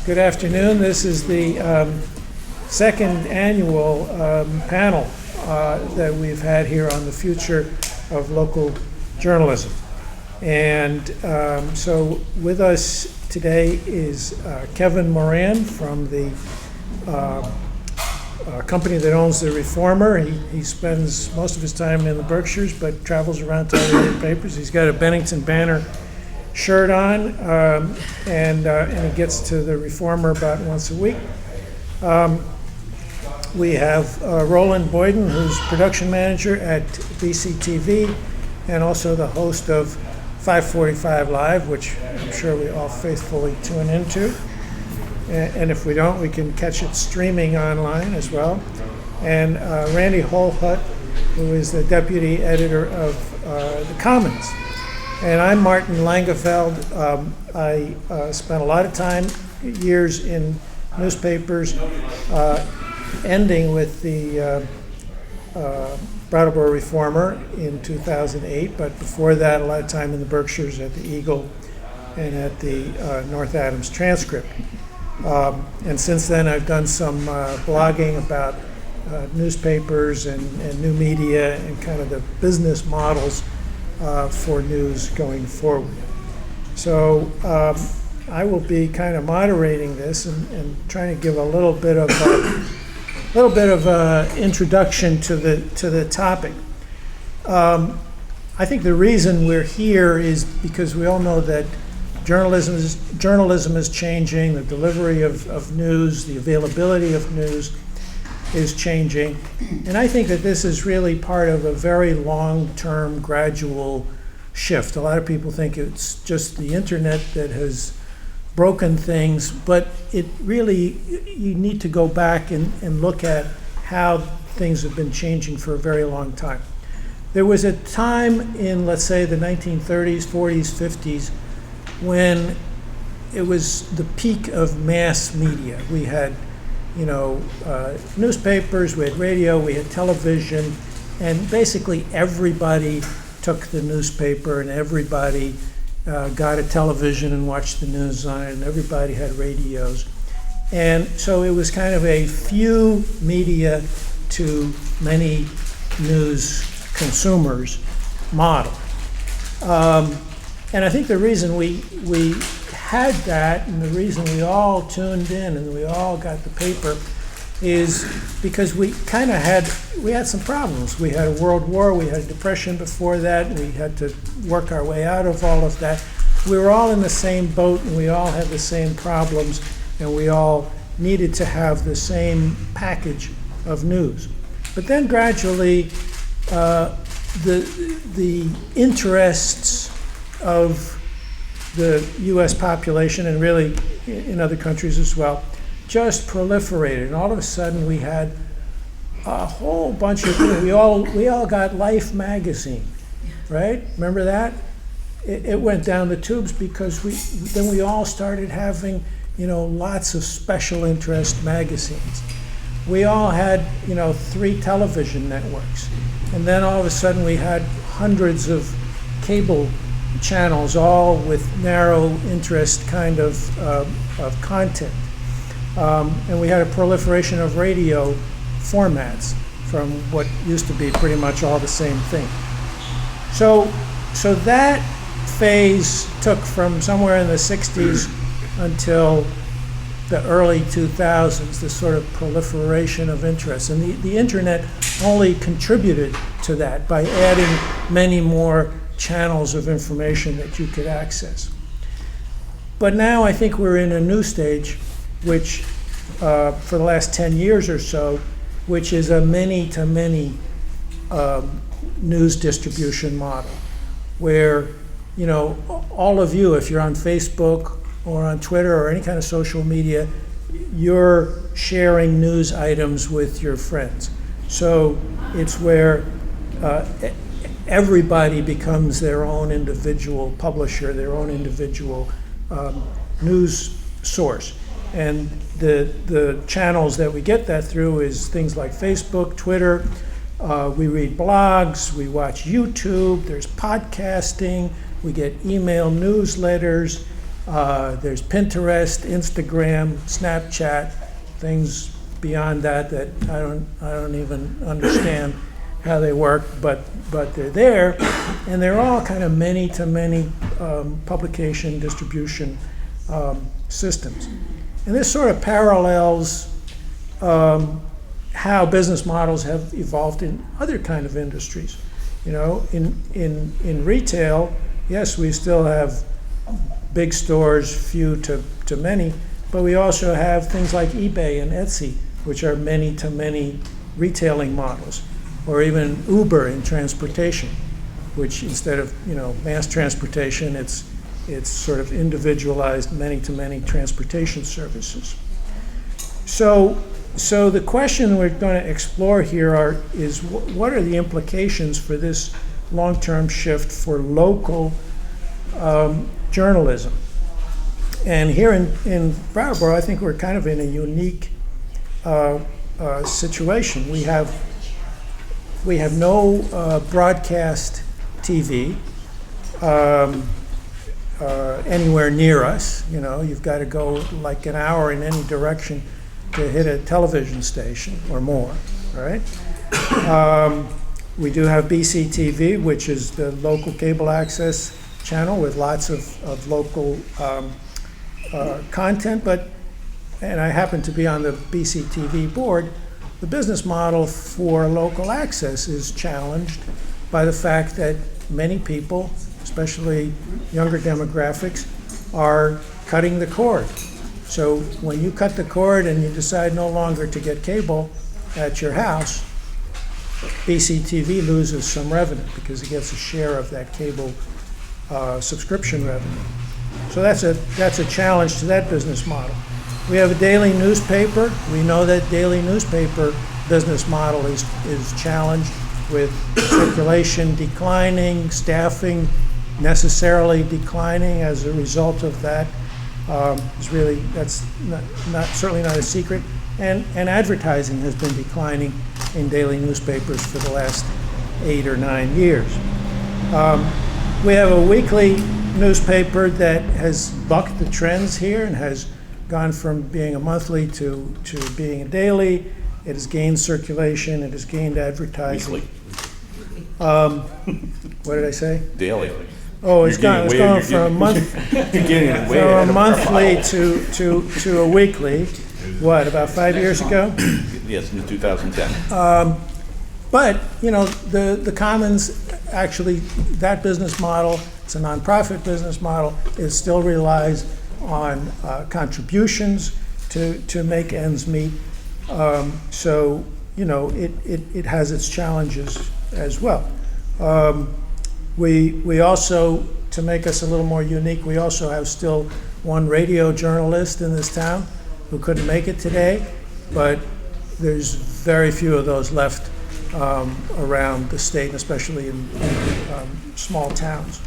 Good afternoon. This is the second annual panel that we've had here on the future of local journalism. And so with us today is Kevin Moran from the company that owns the Reformer. He spends most of his time in the Berkshires, but travels around to other papers. He's got a Bennington Banner shirt on, and he gets to the Reformer about once a week. We have Roland Boyden, who's production manager at BCTV, and also the host of 545 Live, which I'm sure we all faithfully tune into. And if we don't, we can catch it streaming online as well. And Randy Holhut, who is the deputy editor of The Commons. And I'm Martin Langefeld. I spent a lot of time, years in newspapers, ending with the Brattleboro Reformer in 2008, but before that, a lot of time in the Berkshires at the Eagle and at the North Adams Transcript. And since then, I've done some blogging about newspapers and new media and kind of the business models for news going forward. So I will be kind of moderating this and trying to give a little bit of introduction to the topic. I think the reason we're here is because we all know that journalism is changing. The delivery of news, the availability of news is changing. And I think that this is really part of a very long-term, gradual shift. A lot of people think it's just the internet that has broken things, but it really, you need to go back and look at how things have been changing for a very long time. There was a time in, let's say, the 1930s, 40s, 50s, when it was the peak of mass media. We had newspapers, we had radio, we had television, and basically everybody took the newspaper and everybody got a television and watched the news on it, and everybody had radios. And so it was kind of a few media to many news consumers model. And I think the reason we had that, and the reason we all tuned in and we all got the paper, is because we had some problems. We had a world war, we had a depression before that, and we had to work our way out of all of that. We were all in the same boat, and we all had the same problems, and we all needed to have the same package of news. But then gradually, the interests of the U.S. population, and really in other countries as well, just proliferated. And all of a sudden we had a whole bunch of people. We all got Life magazine, right? Remember that? It went down the tubes because then we all started having, lots of special interest magazines. We all had, 3 television networks. And then all of a sudden we had hundreds of cable channels, all with narrow interest kind of content. And we had a proliferation of radio formats from what used to be pretty much all the same thing. So that phase took from somewhere in the 60s until the early 2000s, this sort of proliferation of interest. And the internet only contributed to that by adding many more channels of information that you could access. But now I think we're in a new stage, which for the last 10 years or so, which is a many-to-many news distribution model, where all of you, if you're on Facebook or on Twitter or any kind of social media, you're sharing news items with your friends. So it's where everybody becomes their own individual publisher, their own individual news source. And the channels that we get that through is things like Facebook, Twitter. We read blogs, we watch YouTube, there's podcasting, we get email newsletters, There's Pinterest, Instagram, Snapchat, things beyond that I don't even understand how they work, but they're there, and they're all kind of many-to-many publication distribution systems. And this sort of parallels how business models have evolved in other kind of industries. In retail, yes, we still have big stores, few to many, but we also have things like eBay and Etsy, which are many-to-many retailing models, or even Uber in transportation, which instead of mass transportation, it's sort of individualized many-to-many transportation services. So the question we're going to explore here is what are the implications for this long-term shift for local journalism? And here in Brattleboro, I think we're kind of in a unique situation. We have no broadcast TV anywhere near us. You've got to go like an hour in any direction to hit a television station or more, right? We do have BCTV, which is the local cable access channel with lots of local content, and I happen to be on the BCTV board. The business model for local access is challenged by the fact that many people, especially younger demographics, are cutting the cord. So when you cut the cord and you decide no longer to get cable at your house, BCTV loses some revenue because it gets a share of that cable subscription revenue. So that's a challenge to that business model. We have a daily newspaper. We know that daily newspaper business model is challenged with circulation declining, staffing necessarily declining as a result of that. That's certainly not a secret. And advertising has been declining in daily newspapers for the last 8 or 9 years. We have a weekly newspaper that has bucked the trends here and has gone from being a monthly to being a daily. It has gained circulation. It has gained advertising. Weekly. What did I say? Daily. Oh, it's gone from a month, from a monthly to a weekly. What, about 5 years ago? Yes, in 2010. But the Commons actually, that business model, it's a nonprofit business model. It still relies on contributions to make ends meet. So it has its challenges as well. We also, to make us a little more unique, we also have still one radio journalist in this town who couldn't make it today, but there's very few of those left around the state, and especially in small towns.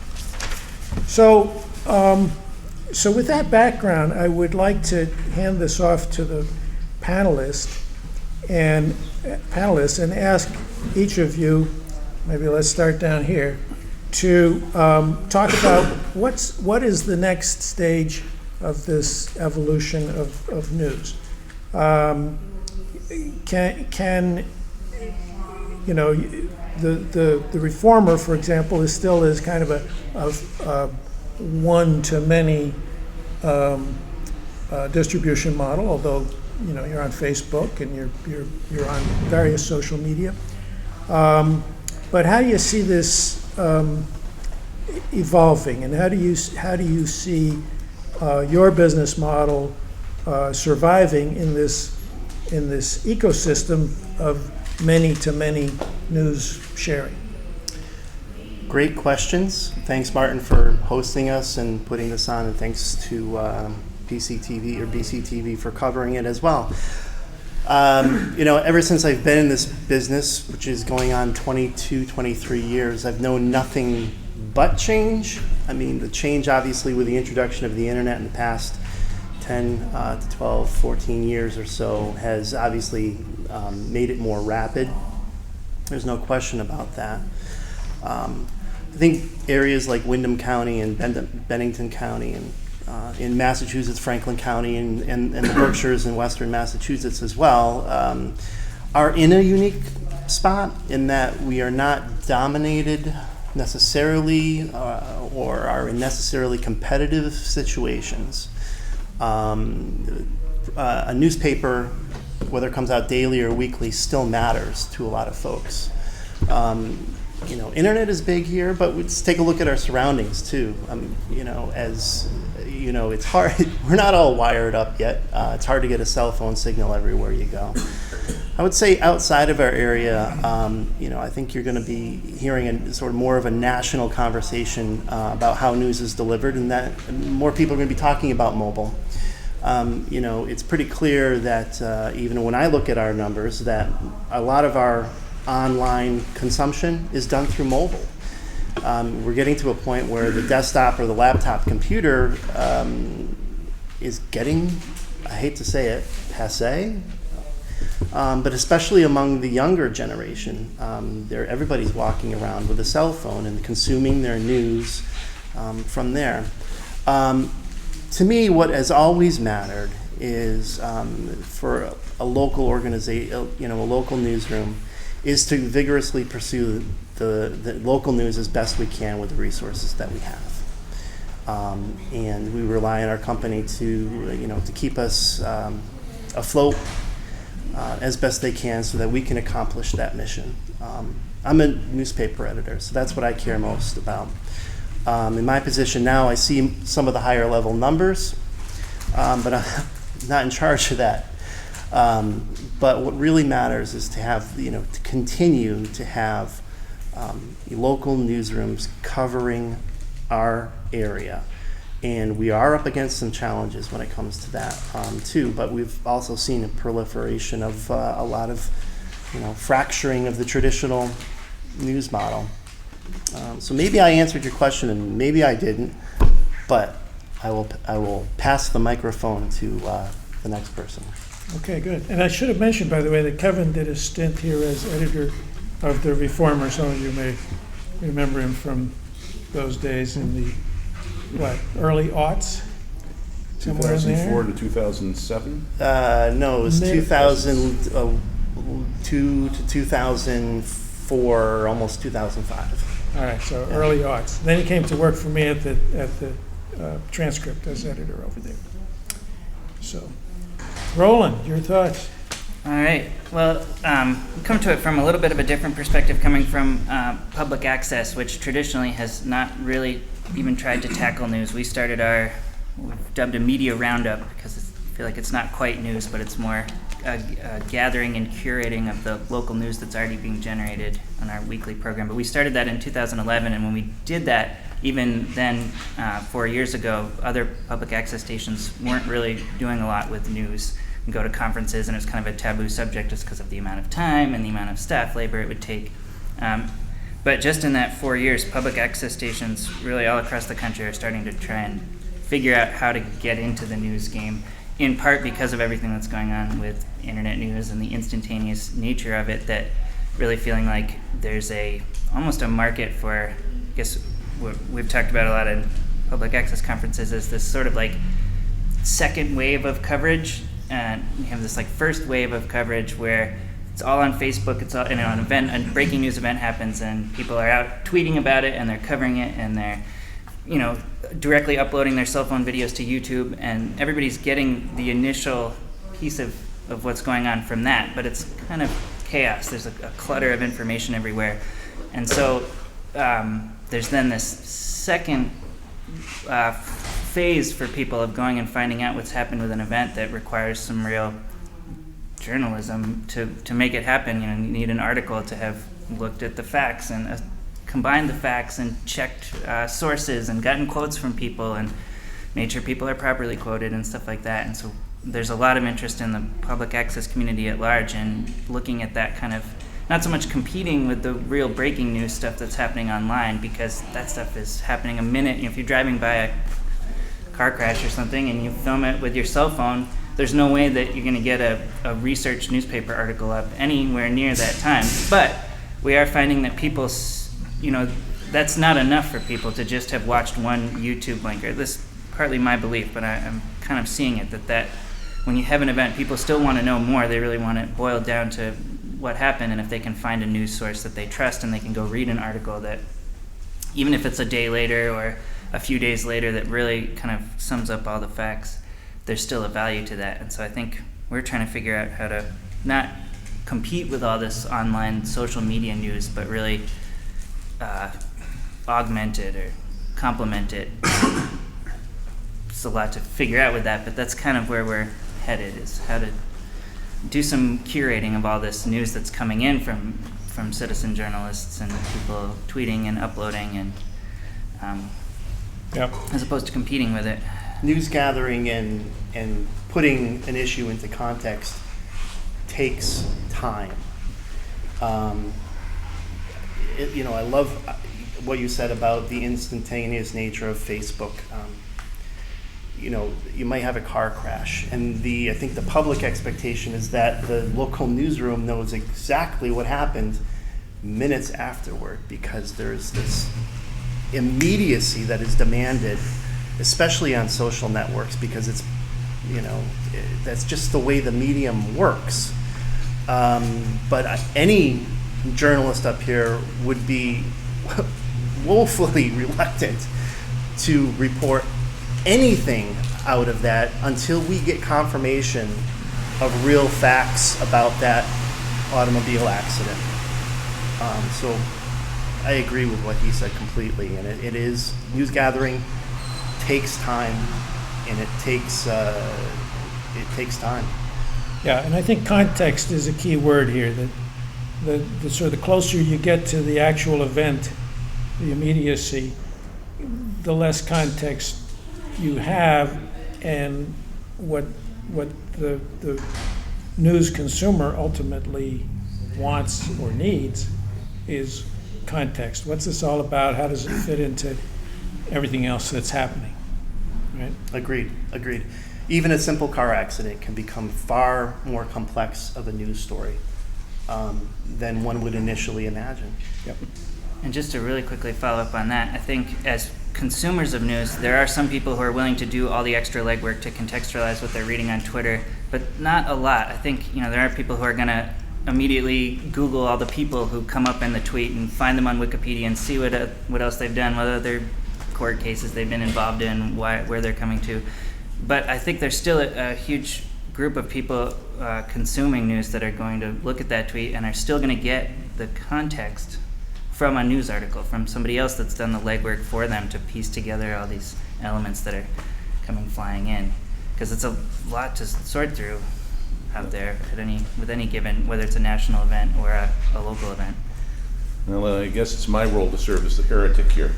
So with that background, I would like to hand this off to the panelists and ask each of you, maybe let's start down here, to talk about what is the next stage of this evolution of news. The reformer, for example, is kind of a one-to-many distribution model, although you're on Facebook and you're on various social media. But how do you see this evolving, and how do you see your business model surviving in this ecosystem of many-to-many news sharing? Great questions. Thanks, Martin, for hosting us and putting this on, and thanks to BCTV for covering it as well. Ever since I've been in this business, which is going on 22, 23 years, I've known nothing but change. I mean, the change obviously with the introduction of the internet in the past 10 to 12, 14 years or so has obviously made it more rapid. There's no question about that. I think areas like Windham County and Bennington County and in Massachusetts, Franklin County, and the Berkshires in western Massachusetts as well, are in a unique spot in that we are not dominated necessarily or are in necessarily competitive situations. A newspaper, whether it comes out daily or weekly, still matters to a lot of folks. Internet is big here, but let's take a look at our surroundings too. As you know, it's hard. We're not all wired up yet. It's hard to get a cell phone signal everywhere you go. I would say outside of our area, I think you're going to be hearing a sort of more of a national conversation about how news is delivered, and that more people are going to be talking about mobile. It's pretty clear that even when I look at our numbers, that a lot of our online consumption is done through mobile. We're getting to a point where the desktop or the laptop computer is getting, I hate to say it, passé. But especially among the younger generation, everybody's walking around with a cell phone and consuming their news from there. To me, what has always mattered is for a local organization, a local newsroom, is to vigorously pursue the local news as best we can with the resources that we have. And we rely on our company to keep us afloat as best they can so that we can accomplish that mission. I'm a newspaper editor, so that's what I care most about. In my position now, I see some of the higher level numbers, but I'm not in charge of that. But what really matters is to have, to continue to have local newsrooms covering our area. And we are up against some challenges when it comes to that too, but we've also seen a proliferation of a lot of, fracturing of the traditional news model. So maybe I answered your question and maybe I didn't, but I will pass the microphone to the next person. Okay, good. And I should have mentioned, by the way, that Kevin did a stint here as editor of the Reformer. Some of you may remember him from those days in the, early aughts? Somewhere in there? 2004 to 2007? No, it was 2002 to 2004, almost 2005. All right, so early aughts. Then he came to work for me at the transcript as editor over there. So, Roland, your thoughts? All right. Well, we come to it from a little bit of a different perspective, coming from public access, which traditionally has not really even tried to tackle news. We started we've dubbed a media roundup because I feel like it's not quite news, but it's more gathering and curating of the local news that's already being generated on our weekly program. But we started that in 2011, and when we did that, even then, 4 years ago, other public access stations weren't really doing a lot with news. And go to conferences, and it was kind of a taboo subject just because of the amount of time and the amount of staff labor it would take. But just in that 4 years, public access stations really all across the country are starting to try and figure out how to get into the news game, in part because of everything that's going on with internet news and the instantaneous nature of it, that really feeling like there's almost a market for, I guess what we've talked about a lot in public access conferences, is this sort of like second wave of coverage. And we have this first wave of coverage where it's all on Facebook. It's all, an event, a breaking news event happens, and people are out tweeting about it, and they're covering it, and they're, directly uploading their cell phone videos to YouTube, and everybody's getting the initial piece of what's going on from that. But it's kind of chaos. There's a clutter of information everywhere, and so there's then this second phase for people of going and finding out what's happened with an event that requires some real journalism to make it happen. You need an article to have looked at the facts and combined the facts and checked sources and gotten quotes from people and made sure people are properly quoted and stuff like that. And so there's a lot of interest in the public access community at large and looking at that kind of, not so much competing with the real breaking news stuff that's happening online, because that stuff is happening a minute. If you're driving by a car crash or something and you film it with your cell phone, there's no way that you're going to get a research newspaper article up anywhere near that time. But we are finding that people, that's not enough for people to just have watched one YouTube link or this partly my belief, but I'm kind of seeing it that when you have an event, people still want to know more. They really want it boiled down to what happened, and if they can find a news source that they trust and they can go read an article that, even if it's a day later or a few days later, that really kind of sums up all the facts, there's still a value to that. And so I think we're trying to figure out how to not compete with all this online social media news, but really augment it or complement it. It's a lot to figure out with that, but that's kind of where we're headed, is how to do some curating of all this news that's coming in from citizen journalists and people tweeting and uploading, and as opposed to competing with it. News gathering and putting an issue into context takes time. I love what you said about the instantaneous nature of Facebook. You might have a car crash, and I think the public expectation is that the local newsroom knows exactly what happened minutes afterward, because there's this immediacy that is demanded, especially on social networks, because it's, that's just the way the medium works. But any journalist up here would be woefully reluctant to report anything out of that until we get confirmation of real facts about that automobile accident. So I agree with what he said completely, and it is, news gathering takes time, and it takes time. Yeah, and I think context is a key word here. That the sort of the closer you get to the actual event, the immediacy, the less context you have, and what the news consumer ultimately wants or needs is context. What's this all about? How does it fit into everything else that's happening? Right? Agreed. Even a simple car accident can become far more complex of a news story than one would initially imagine. Yep. And just to really quickly follow up on that, I think as consumers of news, there are some people who are willing to do all the extra legwork to contextualize what they're reading on Twitter, but not a lot. I think there are people who are going to immediately Google all the people who come up in the tweet and find them on Wikipedia and see what else they've done, what other court cases they've been involved in, where they're coming to. But I think there's still a huge group of people consuming news that are going to look at that tweet and are still going to get the context from a news article, from somebody else that's done the legwork for them to piece together all these elements that are coming flying in. Because it's a lot to sort through out there with any given, whether it's a national event or a local event. Well, I guess it's my role to serve as the heretic here.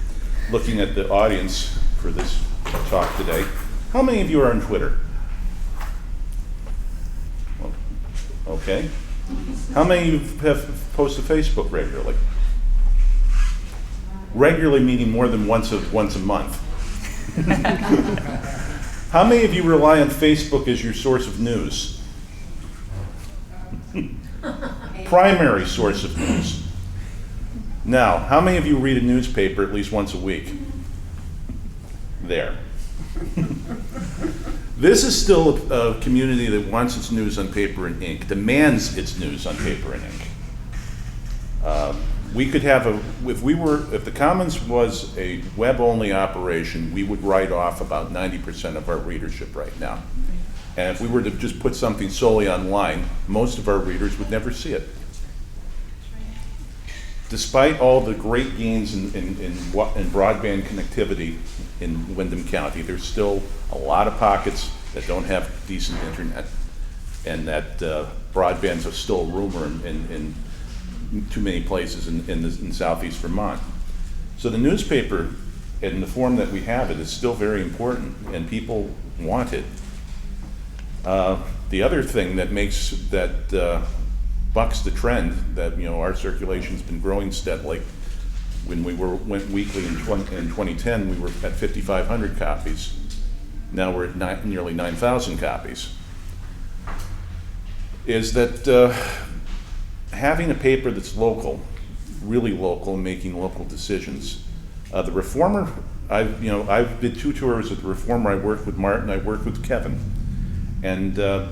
Looking at the audience for this talk today, how many of you are on Twitter? Well, okay. How many of you have posted Facebook regularly? Regularly meaning more than once a month. How many of you rely on Facebook as your source of news? Primary source of news. Now, how many of you read a newspaper at least once a week? There. This is still a community that wants its news on paper and ink, demands its news on paper and ink. We could have if the Commons was a web-only operation, we would write off about 90% of our readership right now. And if we were to just put something solely online, most of our readers would never see it. Despite all the great gains in broadband connectivity in Windham County, there's still a lot of pockets that don't have decent internet, and that broadbands are still a rumor in too many places in southeast Vermont. So the newspaper, in the form that we have it, is still very important, and people want it. The other thing that bucks the trend that our circulation's been growing steadily. When we went weekly in 2010, we were at 5,500 copies. Now we're at nearly 9,000 copies. Is that having a paper that's local, really local, and making local decisions. The Reformer I've did 2 tours at the Reformer. I worked with Martin, I worked with Kevin. And the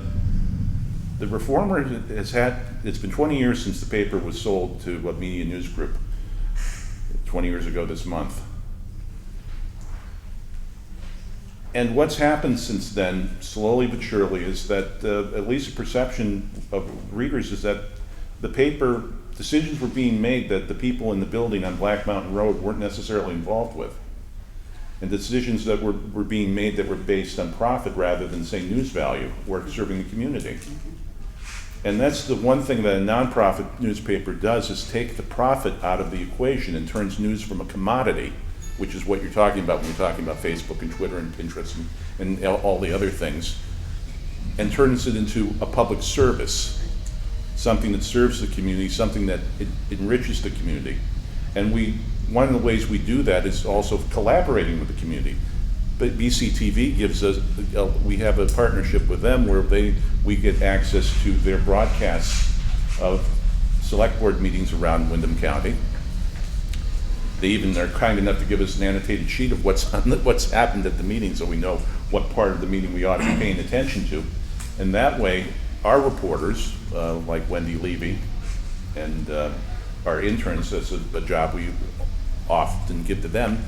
Reformer it's been 20 years since the paper was sold to Media News Group, 20 years ago this month. And what's happened since then, slowly but surely, is that at least the perception of readers is that the paper decisions were being made that the people in the building on Black Mountain Road weren't necessarily involved with. And decisions that were being made that were based on profit rather than, say, news value, or serving the community. And that's the one thing that a nonprofit newspaper does, is take the profit out of the equation and turns news from a commodity, which is what you're talking about when you're talking about Facebook and Twitter and Pinterest and all the other things, and turns it into a public service, something that serves the community, something that it enriches the community. And one of the ways we do that is also collaborating with the community. But BCTV gives us, we have a partnership with them where we get access to their broadcasts of select board meetings around Windham County. They even are kind enough to give us an annotated sheet of what's happened at the meeting, so we know what part of the meeting we ought to be paying attention to. And that way, our reporters, like Wendy Levy, and our interns, that's a job we often give to them,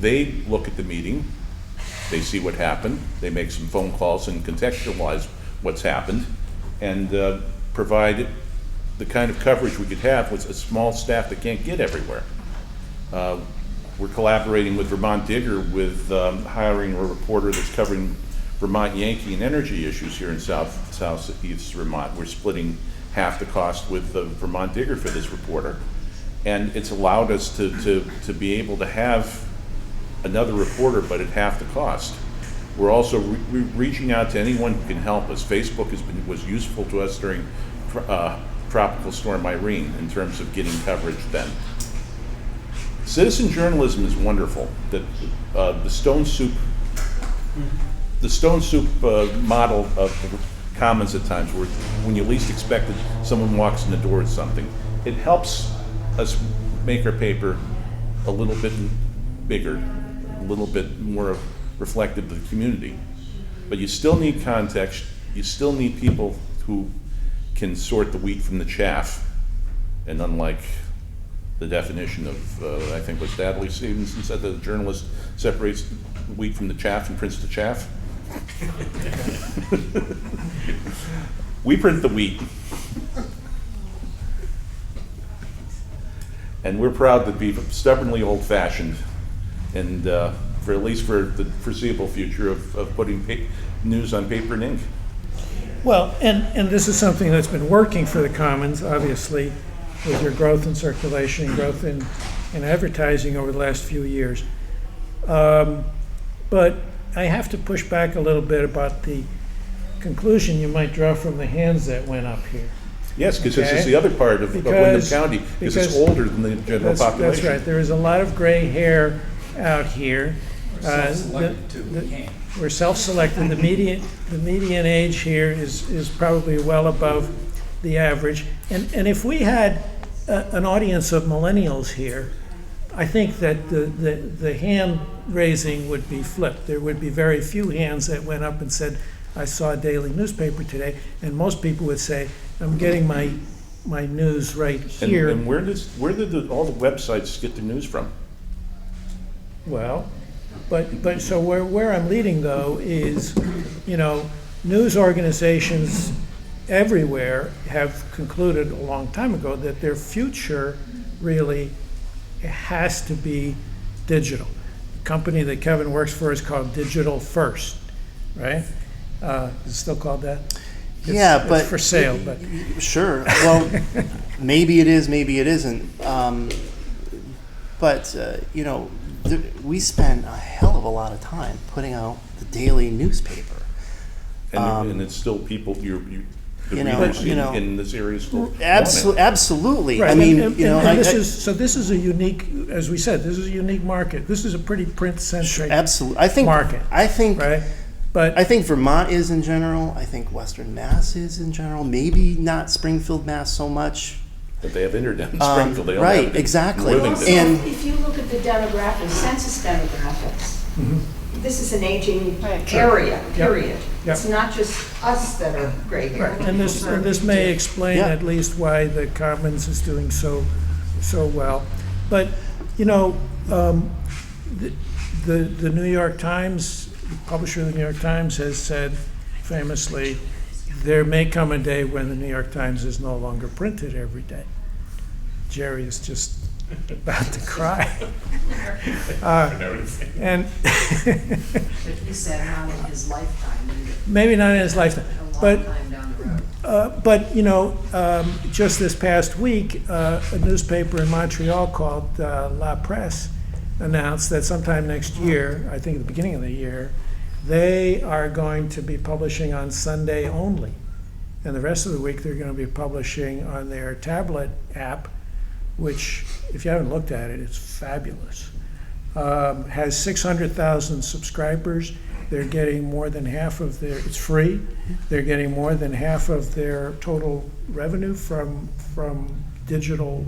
they look at the meeting, they see what happened, they make some phone calls and contextualize what's happened, and provide the kind of coverage we could have with a small staff that can't get everywhere. We're collaborating with Vermont Digger with hiring a reporter that's covering Vermont Yankee and energy issues here in southeast Vermont. We're splitting half the cost with Vermont Digger for this reporter. And it's allowed us to be able to have another reporter, but at half the cost. We're also reaching out to anyone who can help us. Facebook was useful to us during Tropical Storm Irene in terms of getting coverage then. Citizen journalism is wonderful. The Stone Soup model of comments at times, where when you least expect it, someone walks in the door with something. It helps us make our paper a little bit bigger, a little bit more reflective of the community. But you still need context. You still need people who can sort the wheat from the chaff. And unlike the definition of, I think was Dudley Stevenson said that the journalist separates the wheat from the chaff and prints the chaff. We print the wheat. And we're proud to be stubbornly old-fashioned, and for at least for the foreseeable future of putting news on paper and ink. Well, and this is something that's been working for the Commons, obviously, with your growth in circulation, growth in advertising over the last few years. But I have to push back a little bit about the conclusion you might draw from the hands that went up here. Yes, because this is the other part of Windham County, because it's older than the general population. That's right. There is a lot of gray hair out here. We're self-selected. The median age here is probably well above the average. And if we had an audience of millennials here, I think that the hand raising would be flipped. There would be very few hands that went up and said, I saw a daily newspaper today, and most people would say, I'm getting my news right here. And where did all the websites get their news from? Well, but so where I'm leading though is, news organizations everywhere have concluded a long time ago that their future really has to be digital. The company that Kevin works for is called Digital First, right? Is it still called that? But it's for sale. But sure. Well, maybe it is, maybe it isn't. We spend a hell of a lot of time putting out the daily newspaper, and it's still people in this area still absolutely. Right. I mean, this is a unique, as we said, this is a unique market. This is a pretty print-centric market. I think. Right. But I think Vermont is in general. I think Western Mass is in general. Maybe not Springfield, Mass so much. But they have internet in Springfield. They don't Right, have it. exactly. Livingston. And- If you look at the demographics, census demographics, this is an aging Right. area, period. Yep. It's not just us that are gray haired. And this may explain Yeah. at least why the Commons is doing so well. But, you know, the New York Times, the publisher of the New York Times has said famously, there may come a day when the New York Times is no longer printed every day. Jerry is just about to cry. And But he said not in his lifetime, maybe not in his lifetime, a but long time down the road. But, you know, just this past week, a newspaper in Montreal called La Presse announced that sometime next year, I think at the beginning of the year, they are going to be publishing on Sunday only. And the rest of the week, they're going to be publishing on their tablet app, which, if you haven't looked at it, it's fabulous. Has 600,000 subscribers. They're getting more than half of their, it's free, they're getting more than half of their total revenue from digital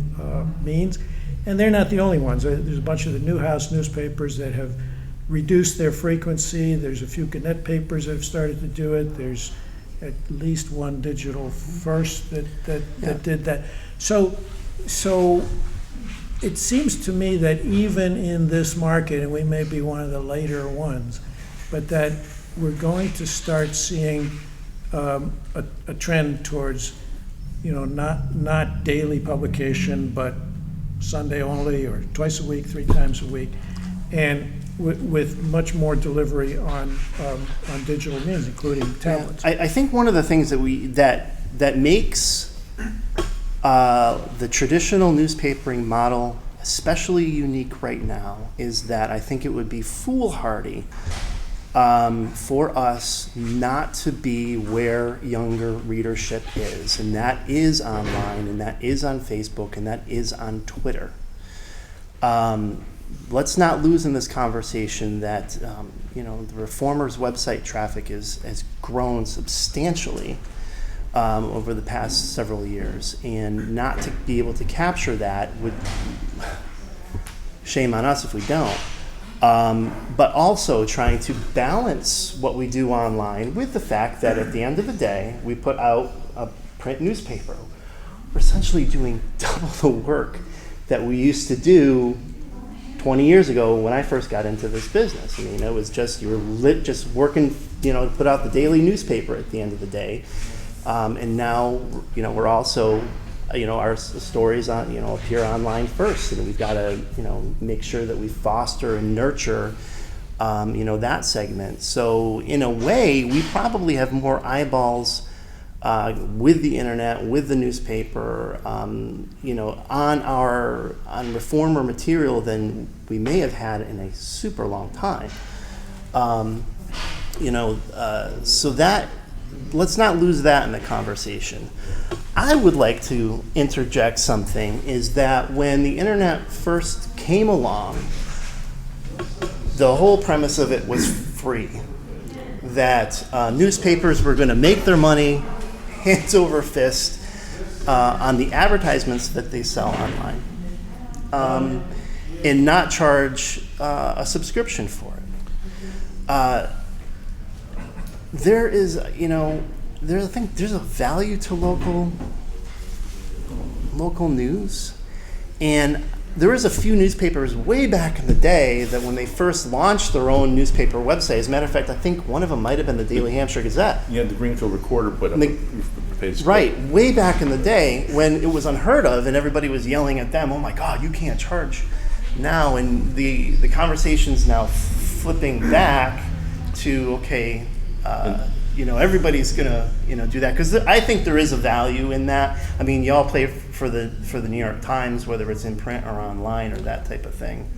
means. And they're not the only ones. There's a bunch of the Newhouse newspapers that have reduced their frequency. There's a few Gannett papers that have started to do it. There's at least one Digital First that did that. So it seems to me that even in this market, and we may be one of the later ones, but that we're going to start seeing a trend towards, you know, not daily publication, but Sunday only, or twice a week, 3 times a week, and with much more delivery on digital means, including tablets. I think one of the things that makes the traditional newspapering model especially unique right now is that I think it would be foolhardy for us not to be where younger readership is, and that is online, and that is on Facebook, and that is on Twitter. Let's not lose in this conversation that you know, the Reformer's website traffic has grown substantially over the past several years, and not to be able to capture that would shame on us if we don't. But also trying to balance what we do online with the fact that at the end of the day, we put out a print newspaper. We're essentially doing double the work that we used to do 20 years ago when I first got into this business. I mean, it was just, you were just working, you know, to put out the daily newspaper at the end of the day. And now, you know, we're also, you know, our stories on, you know, appear online first, and we've got to, you know, make sure that we foster and nurture, you know, that segment. So in a way, we probably have more eyeballs with the internet, with the newspaper, you know, on Reformer material than we may have had in a super long time. You know, so that, let's not lose that in the conversation. I would like to interject something, is that when the internet first came along, the whole premise of it was free. That newspapers were going to make their money hands over fist on the advertisements that they sell online, and not charge a subscription for it. There is, you know, I think there's a value to local news, and there was a few newspapers way back in the day that when they first launched their own newspaper website, as a matter of fact, I think one of them might have been the Daily Hampshire Gazette. Yeah, the Greenfield Recorder put up a page. Right, way back in the day when it was unheard of and everybody was yelling at them, oh my God, you can't charge now. And the conversation's now flipping back to, okay, you know, everybody's gonna, you know, do that, because I think there is a value in that. I mean, y'all play for the New York Times, whether it's in print or online or that type of thing,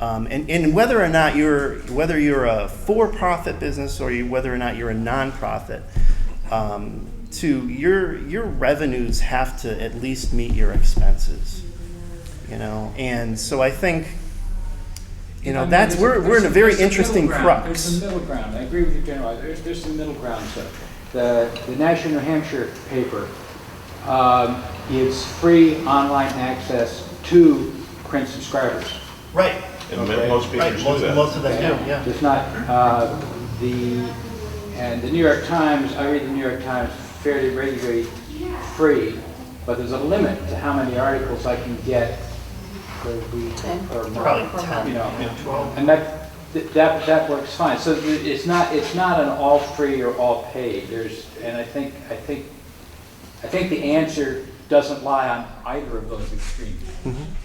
and whether or not you're a for-profit business or whether or not you're a non-profit, your revenues have to at least meet your expenses, you know. And so I think, you know, that's we're in a very interesting crux. There's some middle ground. I agree with you, General. There's some middle ground. So the National New Hampshire paper It's free online access to print subscribers. Right. And Okay. most Right. papers do that. Most of them do, yeah. It's not, and the New York Times, I read the New York Times fairly regularly, free, but there's a limit to how many articles I can get per week or month. Probably 10, You know, 12. and that works fine. So it's not an all free or all paid. And I think the answer doesn't lie on either of those extremes.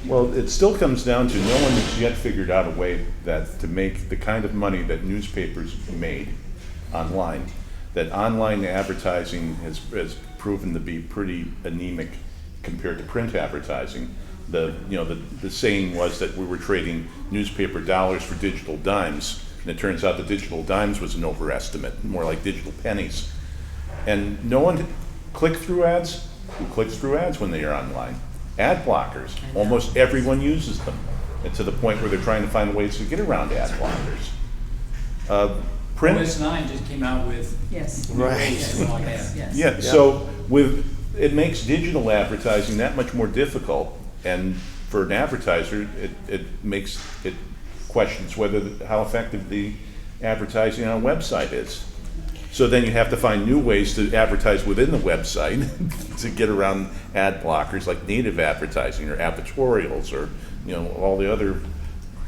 Well, it still comes down to no one has yet figured out a way that to make the kind of money that newspapers made online, that online advertising has proven to be pretty anemic compared to print advertising. The saying was that we were trading newspaper dollars for digital dimes, and it turns out the digital dimes was an overestimate, more like digital pennies. And no one click-through ads. Who clicks through ads when they are online? Ad blockers. Almost everyone uses them, and to the point where they're trying to find ways to get around ad blockers. Print. OS 9 just came out with Yes. Right. something like that. Yes. Yeah, so it makes digital advertising that much more difficult, and for an advertiser, it questions how effective the advertising on a website is. So then you have to find new ways to advertise within the website to get around ad blockers like native advertising or advertorials or all the other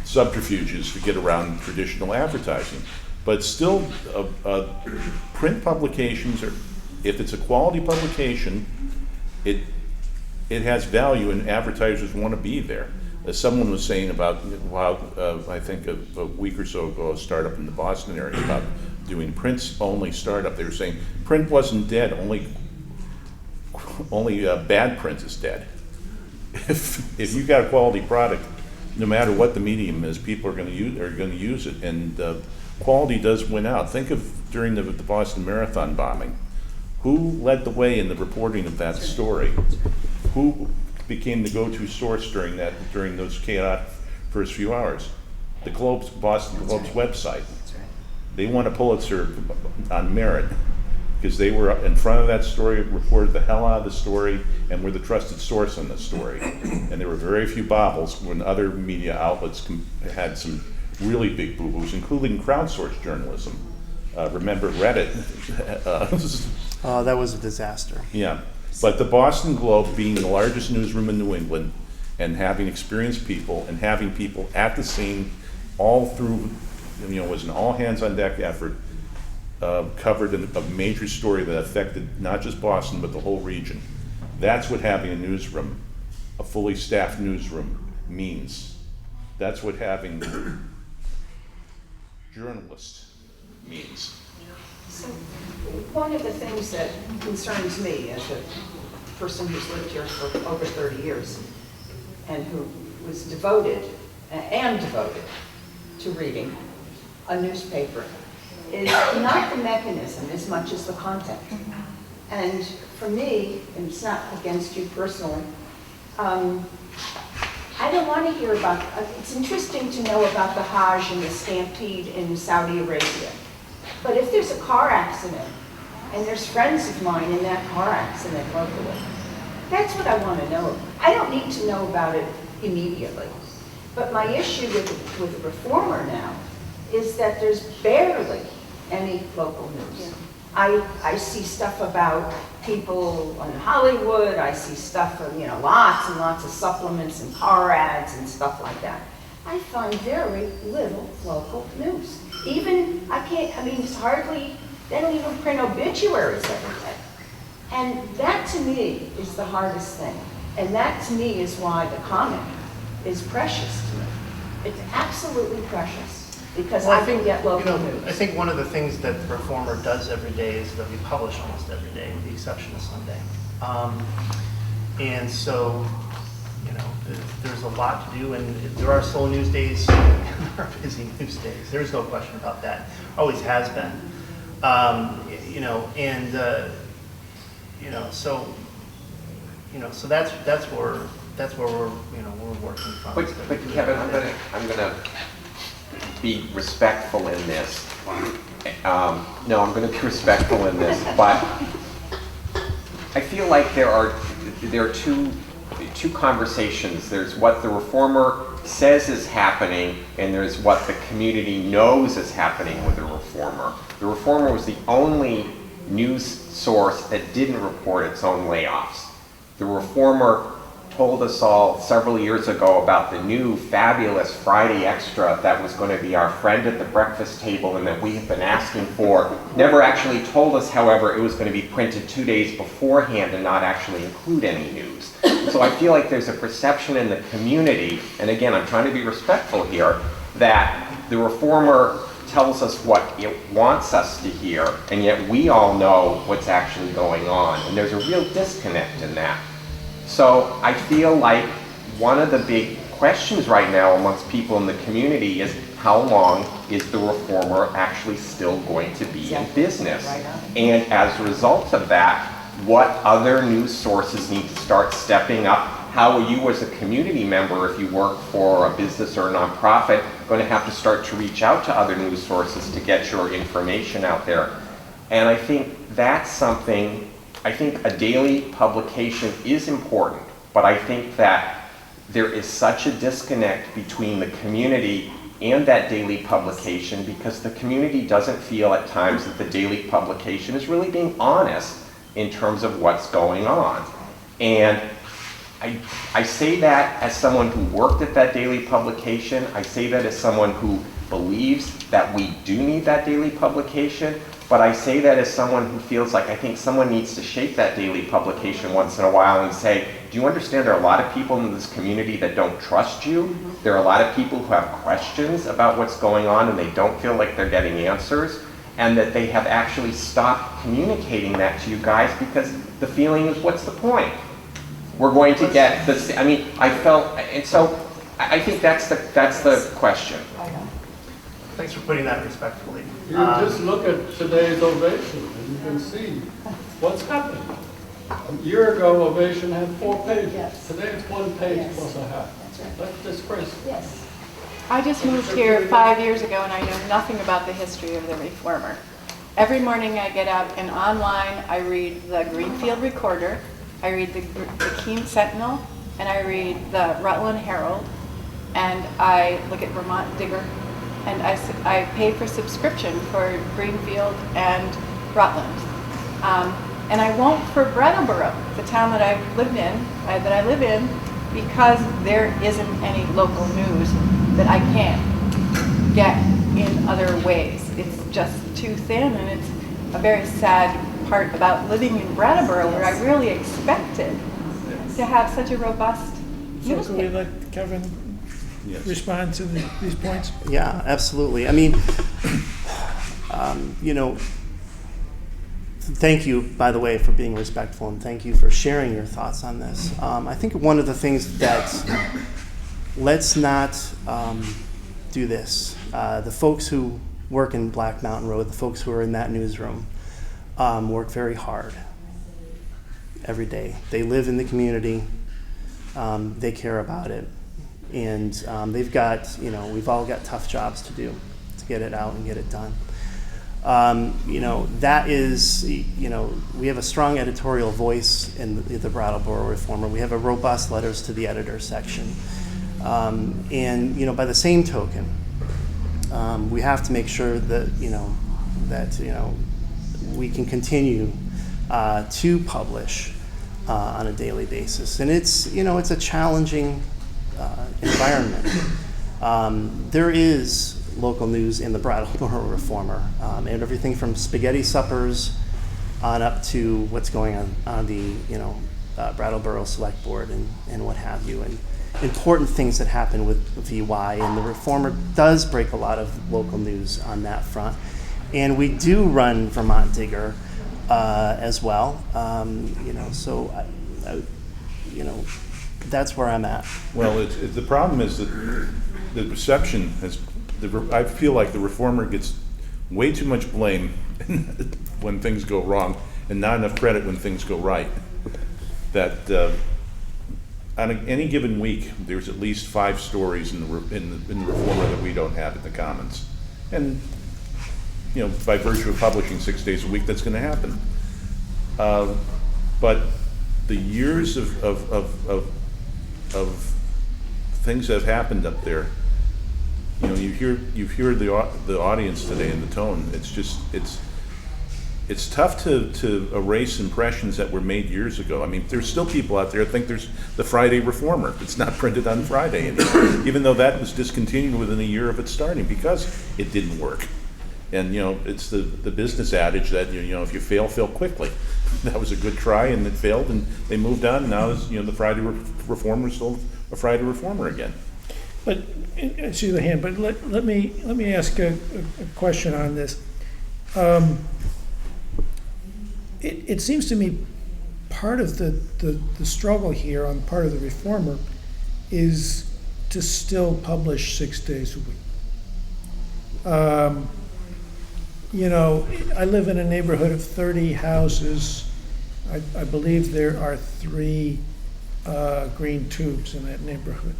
subterfuges to get around traditional advertising. But still, print publications if it's a quality publication, it has value and advertisers want to be there. As someone was saying about, I think a week or so ago, a startup in the Boston area about doing prints-only startup. They were saying print wasn't dead, only bad print is dead. If you got a quality product, no matter what the medium is, people are going to use it, and quality does win out. Think of during the Boston Marathon bombing, who led the way in the reporting of that story? Who became the go-to source during those chaotic first few hours? The Boston Globe's website. They won a Pulitzer on merit because they were in front of that story, reported the hell out of the story, and were the trusted source on the story. And there were very few bobbles when other media outlets had some really big boo-boos, including crowdsourced journalism. Remember Reddit? That was a disaster. Yeah, but the Boston Globe being the largest newsroom in New England and having experienced people and having people at the scene all through, was an all-hands-on-deck effort, covered a major story that affected not just Boston, but the whole region. That's what having a newsroom, a fully staffed newsroom, means. That's what having journalists means. So, one of the things that concerns me as a person who's lived here for over 30 years and who was devoted to reading a newspaper is not the mechanism as much as the content. And for me, and it's not against you personally, I don't want to hear about, it's interesting to know about the Hajj and the stampede in Saudi Arabia. But if there's a car accident, and there's friends of mine in that car accident locally, that's what I want to know. I don't need to know about it immediately. But my issue with the Reformer now is that there's barely any local news. I see stuff about people in Hollywood, I see stuff of, lots and lots of supplements and car ads and stuff like that. I find very little local news. It's hardly, they don't even print obituaries every day. And that to me is the hardest thing. And that to me is why the comic is precious to me. It's absolutely precious because I can get local news. I think one of the things that the Reformer does every day is that we publish almost every day, with the exception of Sunday. And so, there's a lot to do, and there are slow news days, and there are busy news days. There's no question about that. Always has been. So that's where we're working from. But Kevin, I'm gonna be respectful in this. No, I'm gonna be respectful in this, but I feel like there are two conversations. There's what the reformer says is happening, and there's what the community knows is happening with the reformer. The reformer was the only news source that didn't report its own layoffs. The reformer told us all several years ago about the new fabulous Friday Extra that was going to be our friend at the breakfast table and that we have been asking for. Never actually told us, however, it was going to be printed 2 days beforehand and not actually include any news. So I feel like there's a perception in the community, and again, I'm trying to be respectful here, that the reformer tells us what it wants us to hear, and yet we all know what's actually going on, and there's a real disconnect in that. So I feel like one of the big questions right now amongst people in the community is how long is the reformer actually still going to be in business? And as a result of that, what other news sources need to start stepping up? How are you as a community member, if you work for a business or a nonprofit, going to have to start to reach out to other news sources to get your information out there? And I think that's something, I think a daily publication is important, but I think that there is such a disconnect between the community and that daily publication because the community doesn't feel at times that the daily publication is really being honest in terms of what's going on. And I say that as someone who worked at that daily publication. I say that as someone who believes that we do need that daily publication, but I say that as someone who feels like I think someone needs to shake that daily publication once in a while and say, do you understand there are a lot of people in this community that don't trust you? There are a lot of people who have questions about what's going on and they don't feel like they're getting answers, and that they have actually stopped communicating that to you guys because the feeling is, what's the point? We're going to get this, I mean, I felt, and so I think that's the question. Thanks for putting that respectfully. You just look at today's Ovation and you can see what's happening. A year ago, Ovation had 4 pages. Yes. Today it's 1 page Yes. plus a half. That's right. That's disgraceful. Yes. I just moved here 5 years ago and I know nothing about the history of the Reformer. Every morning I get up and online I read the Greenfield Recorder, I read the Keene Sentinel, and I read the Rutland Herald, and I look at Vermont Digger, and I pay for subscription for Greenfield and Rutland. And I won't for Brattleboro, the town that I live in, because there isn't any local news that I can't get in other ways. It's just too thin, and it's a very sad part about living in Brattleboro, where I really expected to have such a robust So could we newspaper. let Kevin Yes. respond to these points? Yeah, absolutely. I mean, you know, thank you, by the way, for being respectful, and thank you for sharing your thoughts on this. I think one of the things that, let's not do this. The folks who work in Black Mountain Road, the folks who are in that newsroom, work very hard every day. They live in the community. They care about it. And they've got, you know, we've all got tough jobs to do to get it out and get it done. You know, that is, you know, we have a strong editorial voice in the Brattleboro Reformer. We have a robust letters to the editor section. And, you know, by the same token, we have to make sure that, you know, we can continue to publish on a daily basis. And it's, you know, it's a challenging environment. There is local news in the Brattleboro Reformer, and everything from spaghetti suppers on up to what's going on the, you know, Brattleboro Select Board and what have you, and important things that happen with VY. And the Reformer does break a lot of local news on that front. And we do run Vermont Digger as well, you know, so, you know, that's where I'm at. Well, the problem is that the perception has, I feel like the Reformer gets way too much blame when things go wrong and not enough credit when things go right. That on any given week, there's at least 5 stories in the Reformer that we don't have in the Commons. And, you know, by virtue of publishing 6 days a week, that's going to happen. But the years of things that have happened up there, you know, you hear the audience today and the tone. It's just, it's tough to erase impressions that were made years ago. I mean, there's still people out there that think there's the Friday Reformer. It's not printed on Friday anymore, even though that was discontinued within a year of it starting because it didn't work. And, you know, it's the business adage that, you know, if you fail quickly. That was a good try and it failed and they moved on. And now, you know, the Friday Reformer is still a Friday Reformer again. But, I see the hand, but let me ask a question on this. It seems to me part of the struggle here on the part of the Reformer is to still publish 6 days a week. You know, I live in a neighborhood of 30 houses. I believe there are 3 green tubes in that neighborhood.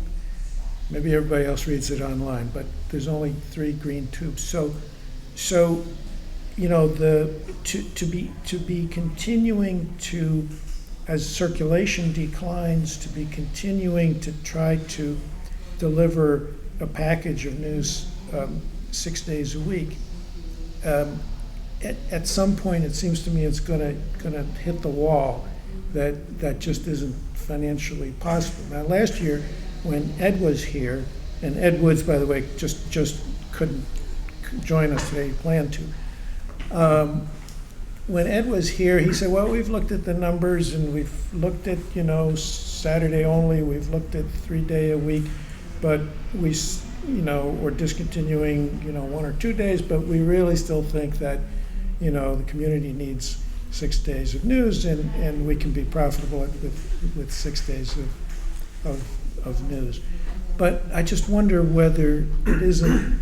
Maybe everybody else reads it online, but there's only 3 green tubes. So you know, to be continuing to, as circulation declines, to be continuing to try to deliver a package of news 6 days a week. At some point, it seems to me it's gonna hit the wall that just isn't financially possible. Now, last year when Ed was here, and Ed Woods, by the way, just couldn't join us today. He planned to. When Ed was here, he said, "Well, we've looked at the numbers and we've looked at, you know, Saturday only. We've looked at 3 day a week, but we're discontinuing, you know, 1 or 2 days. But we really still think that, you know, the community needs 6 days of news, and we can be profitable with 6 days of news." But I just wonder whether it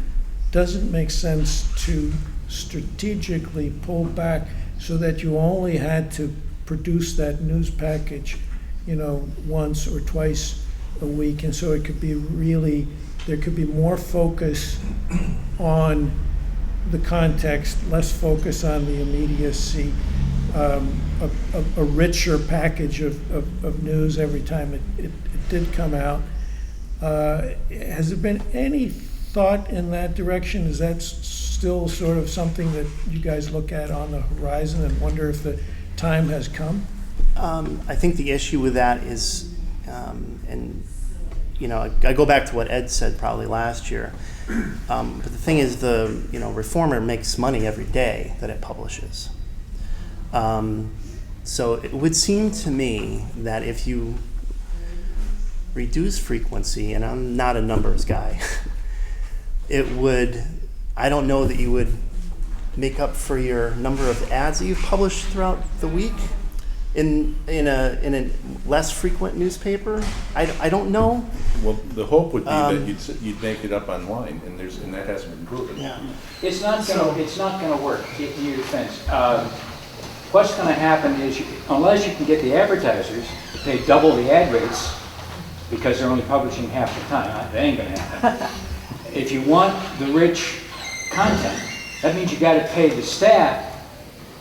doesn't make sense to strategically pull back so that you only had to produce that news package, you know, once or twice a week, and so it could be really, there could be more focus on the context, less focus on the immediacy, a richer package of news every time it did come out. Has there been any thought in that direction? Is that still sort of something that you guys look at on the horizon and wonder if the time has come? I think the issue with that is, and you know, I go back to what Ed said probably last year. But the thing is, the Reformer makes money every day that it publishes. So it would seem to me that if you reduce frequency, and I'm not a numbers guy, it would, I don't know that you would make up for your number of ads that you've published throughout the week in a less frequent newspaper. I don't know. Well, the hope would be that you'd make it up online, and that hasn't been proven. Yeah. It's not gonna work in your defense. What's gonna happen is, unless you can get the advertisers to pay double the ad rates, because they're only publishing half the time, that ain't gonna happen. If you want the rich content, that means you gotta pay the staff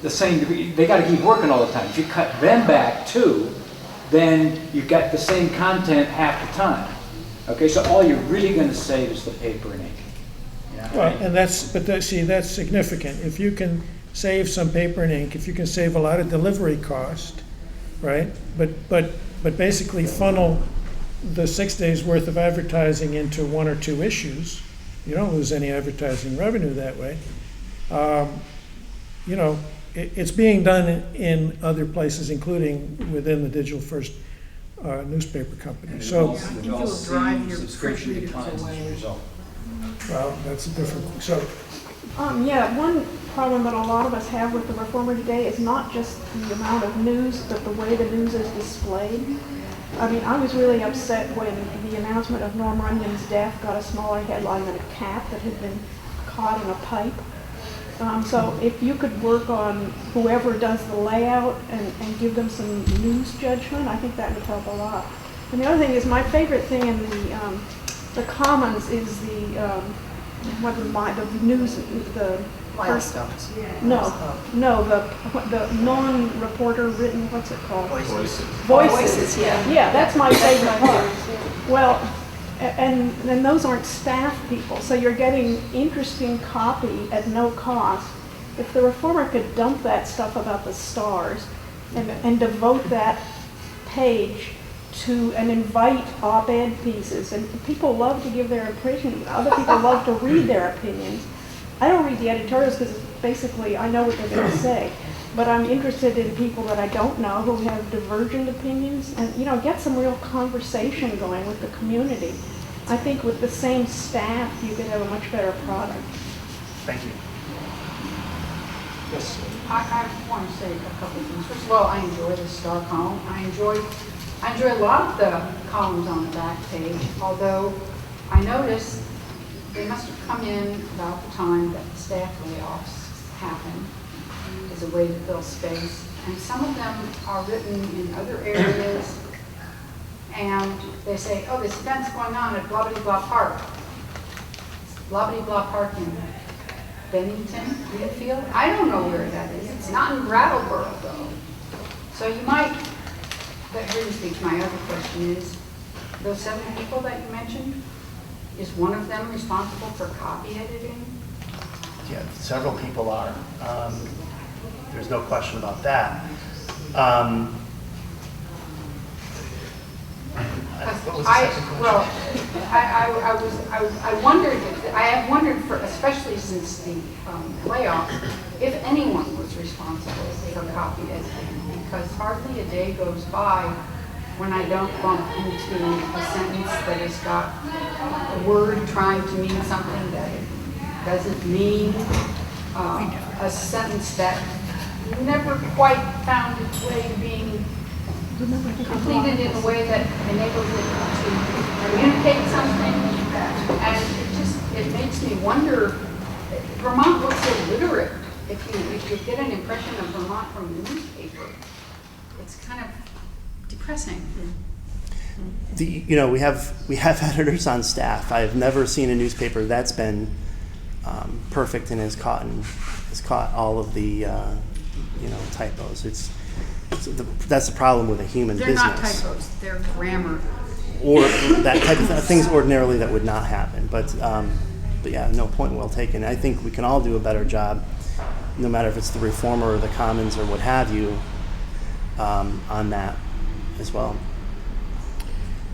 the same degree. They gotta keep working all the time. If you cut them back too, then you've got the same content half the time. Okay, so all you're really gonna save is the paper and ink. Well, and that's significant. If you can save some paper and ink, if you can save a lot of delivery cost, right? But basically funnel the 6 days worth of advertising into 1 or 2 issues, you don't lose any advertising revenue that way. You know, it's being done in other places, including within the Digital First newspaper company. So, I think you'll drive your subscription proofreaders declines as a away. result. well, that's a different, so, Yeah, one problem that a lot of us have with the Reformer today is not just the amount of news, but the way the news is displayed. I mean, I was really upset when the announcement of Norm Runion's death got a smaller headline than a cat that had been caught in a pipe. So if you could work on whoever does the layout and give them some news judgment, I think that would help a lot. And the other thing is, my favorite thing in the Commons is the what the news, the Milestones. no, the non-reporter written, what's it called? Voices, Voices. yeah. Yeah, that's my favorite part. Well, and those aren't staff people, so you're getting interesting copy at no cost. If the Reformer could dump that stuff about the stars and devote that page to and invite op-ed pieces, and people love to give their opinions, other people love to read their opinions. I don't read the editorials because basically I know what they're going to say, but I'm interested in people that I don't know who have divergent opinions, and get some real conversation going with the community. I think with the same staff you could have a much better product. Thank you. Yes. I want to say a couple of things. First of all, I enjoy the star column. I enjoy a lot of the columns on the back page, although I noticed they must have come in about the time that the staff layoffs happened as a way to fill space. And some of them are written in other areas, and they say, oh, this event's going on at blah, blah, blah park. Blah, blah, blah park in Bennington, Greenfield. I don't know where that is. It's not in Brattleboro, though. So you might, that brings me to my other question is, those 7 people that you mentioned, is one of them responsible for copy editing? Yeah, several people are. There's no question about that. What was the second question? Well, I wondered, I have wondered for, especially since the layoff, if anyone was responsible for copy editing, because hardly a day goes by when I don't bump into a sentence that has got a word trying to mean something that it doesn't mean, a sentence that never quite found its way to being completed in a way that enables it to communicate something. And it makes me wonder, Vermont looks illiterate. If you get an impression of Vermont from the newspaper, it's kind of depressing. We have editors on staff. I've never seen a newspaper that's been perfect and has caught all of the typos. That's the problem with a human They're business. not typos, they're grammar. Or that type of things ordinarily that would not happen. But yeah, no, point well taken. I think we can all do a better job, no matter if it's the Reformer or the Commons or what have you, on that as well.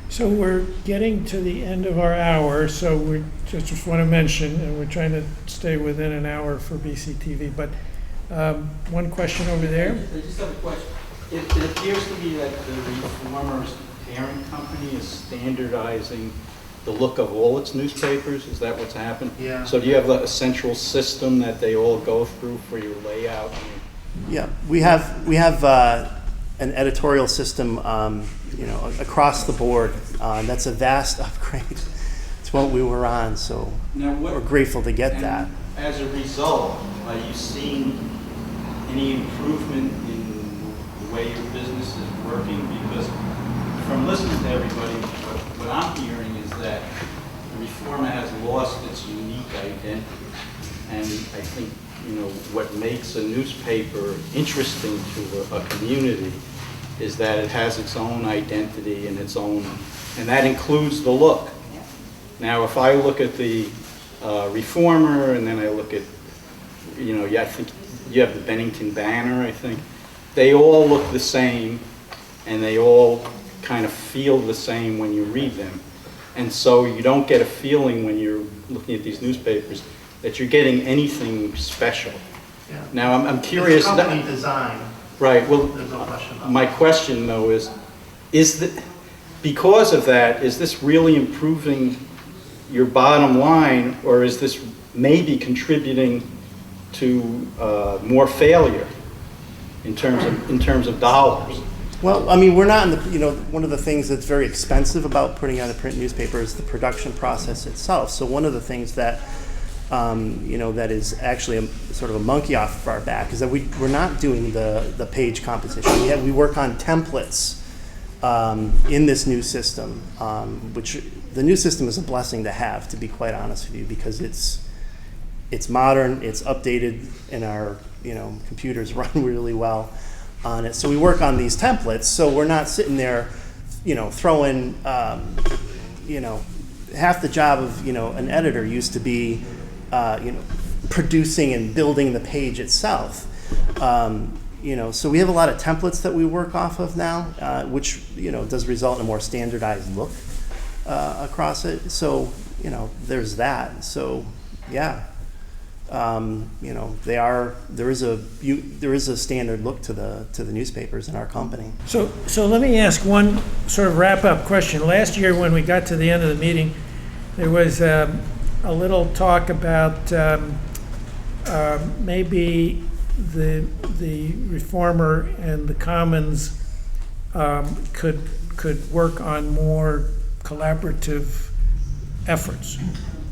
So we're getting to the end of our hour, so we just want to mention, and we're trying to stay within an hour for BCTV, but one question over there. I just have a question. It appears to me that the Reformer's parent company is standardizing the look of all its newspapers. Is that what's happened? Yeah. So do you have a central system that they all go through for your layout? Yeah, we have an editorial system, across the board. That's a vast upgrade. It's what we were on, so we're grateful to get that. As a result, are you seeing any improvement in the way your business is working? Because from listening to everybody, what I'm hearing is that the Reformer has lost its unique identity. And I think, what makes a newspaper interesting to a community is that it has its own identity and and that includes the look. Now, if I look at the Reformer, and then I look at, I think you have the Bennington Banner, I think. They all look the same, and they all kind of feel the same when you read them. And so you don't get a feeling when you're looking at these newspapers that you're getting anything special. Yeah. Now, I'm curious. It's company design. Right. Well, There's no question about my question, though, because of that, is this really improving your bottom line, or is this maybe contributing to more failure in terms of dollars? Well, I mean, we're not in the, one of the things that's very expensive about putting out a print newspaper is the production process itself. So one of the things that, that is actually sort of a monkey off of our back is that we're not doing the page composition. We work on templates in this new system, which the new system is a blessing to have, to be quite honest with you, because it's modern, it's updated, and our computers run really well on it. So we work on these templates, so we're not sitting there, throwing, half the job of an editor used to be, producing and building the page itself. So we have a lot of templates that we work off of now, which does result in a more standardized look across it. So there's that. So yeah, there is a standard look to the newspapers in our company. So let me ask one sort of wrap-up question. Last year, when we got to the end of the meeting, there was a little talk about maybe the Reformer and the Commons could work on more collaborative efforts.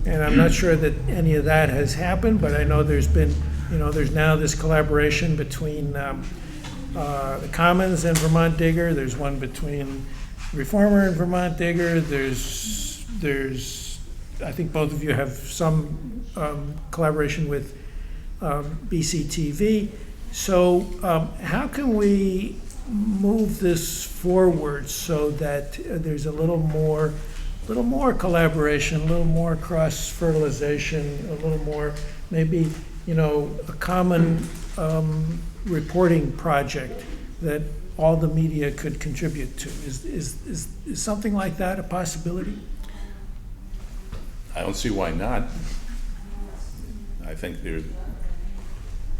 And I'm not sure that any of that has happened, but I know there's been, there's now this collaboration between the Commons and Vermont Digger. There's one between Reformer and Vermont Digger. There's I think both of you have some collaboration with BCTV. So how can we move this forward so that there's a little more collaboration, a little more cross-fertilization, a little more maybe a common reporting project that all the media could contribute to? Is something like that a possibility? I don't see why not. I think there's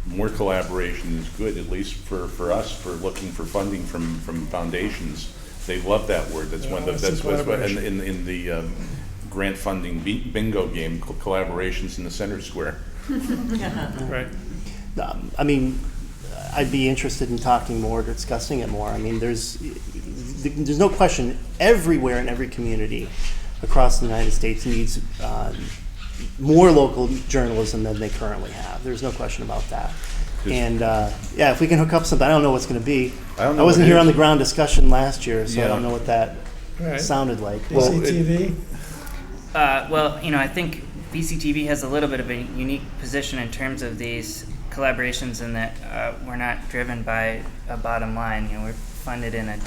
more collaboration is good, at least for us, for looking for funding from foundations. They love that word. That's one. That's what in the grant funding bingo game, collaborations in the center square. Right. I mean, I'd be interested in talking more, discussing it more. I mean, there's no question. Everywhere in every community across the United States needs more local journalism than they currently have. There's no question about that. And if we can hook up something, I don't know what's going to be. I wasn't here on the ground discussion last year, so I don't know what that sounded like. BCTV? I think BCTV has a little bit of a unique position in terms of these collaborations in that we're not driven by a bottom line. We're funded in a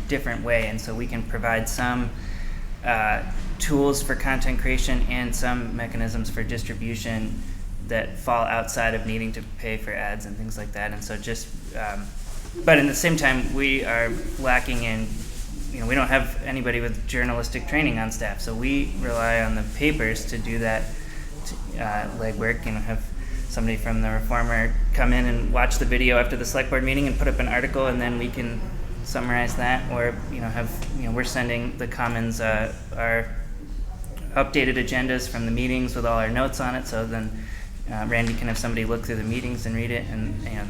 different way, and so we can provide some tools for content creation and some mechanisms for distribution that fall outside of needing to pay for ads and things like that. And so but at the same time, we are lacking in, we don't have anybody with journalistic training on staff, so we rely on the papers to do that legwork, have somebody from the Reformer come in and watch the video after the select board meeting and put up an article, and then we can summarize that, or we're sending the Commons our updated agendas from the meetings with all our notes on it, so then Randy can have somebody look through the meetings and read it, and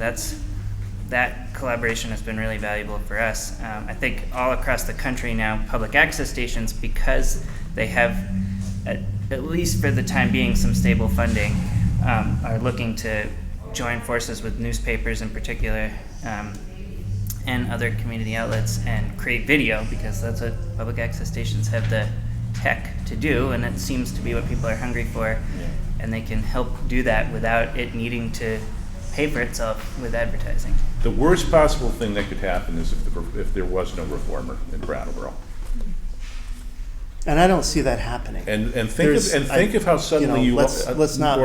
that collaboration has been really valuable for us. I think all across the country now, public access stations, because they have, at least for the time being, some stable funding, are looking to join forces with newspapers in particular, and other community outlets, and create video, because that's what public access stations have the tech to do, and it seems to be what people are hungry for. And they can help do that without it needing to pay for itself with advertising. The worst possible thing that could happen is if there was no Reformer in Brattleboro. And I don't see that happening. And think of how suddenly let's not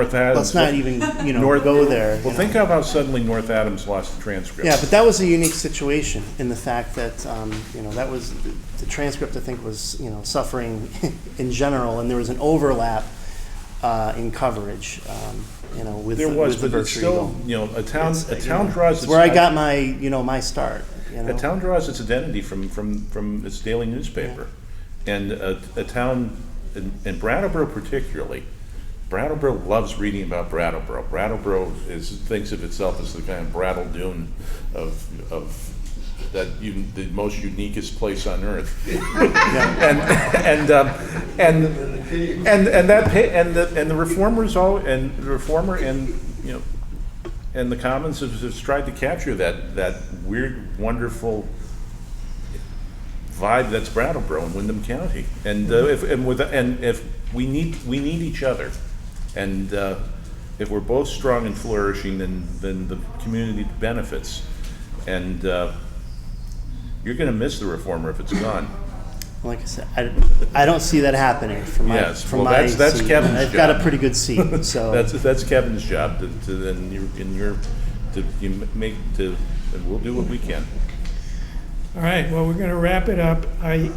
even go there. Well, think of how suddenly North Adams lost the transcript. Yeah, but that was a unique situation in the fact that that was the transcript. I think was suffering in general, and there was an overlap in coverage. With the but it's still a town draws. It's where I got my my start. A town draws its identity from its daily newspaper. Yeah. And a town, in Brattleboro particularly, Brattleboro loves reading about Brattleboro. Brattleboro thinks of itself as the kind of Brattle Dune of the most uniquest place on earth. and the Reformers and the Reformer and the Commons have tried to capture that weird, wonderful vibe that's Brattleboro and Windham County. And if we need each other, and if we're both strong and flourishing, then the community benefits. And you're going to miss the Reformer if it's gone. Like I said, I don't see that happening from my Yes, from well, my that's seat. Kevin's I've got a job. pretty good seat, so That's Kevin's job and we'll do what we can. All right, well, we're going to wrap it up. I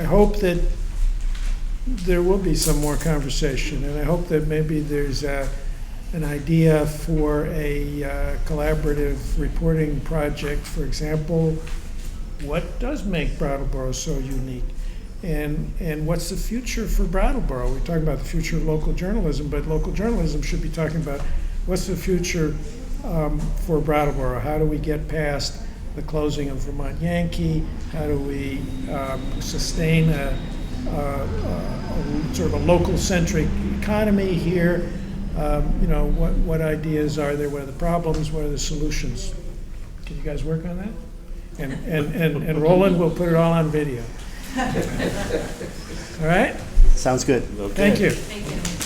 hope that there will be some more conversation, and I hope that maybe there's an idea for a collaborative reporting project. For example, what does make Brattleboro so unique? And what's the future for Brattleboro? We're talking about the future of local journalism, but local journalism should be talking about what's the future for Brattleboro? How do we get past the closing of Vermont Yankee? How do we sustain a sort of a local-centric economy here? What ideas are there? What are the problems? What are the solutions? Can you guys work on that? And Roland will put it all on video. All right? sounds good. Okay. Thank you. Thank you.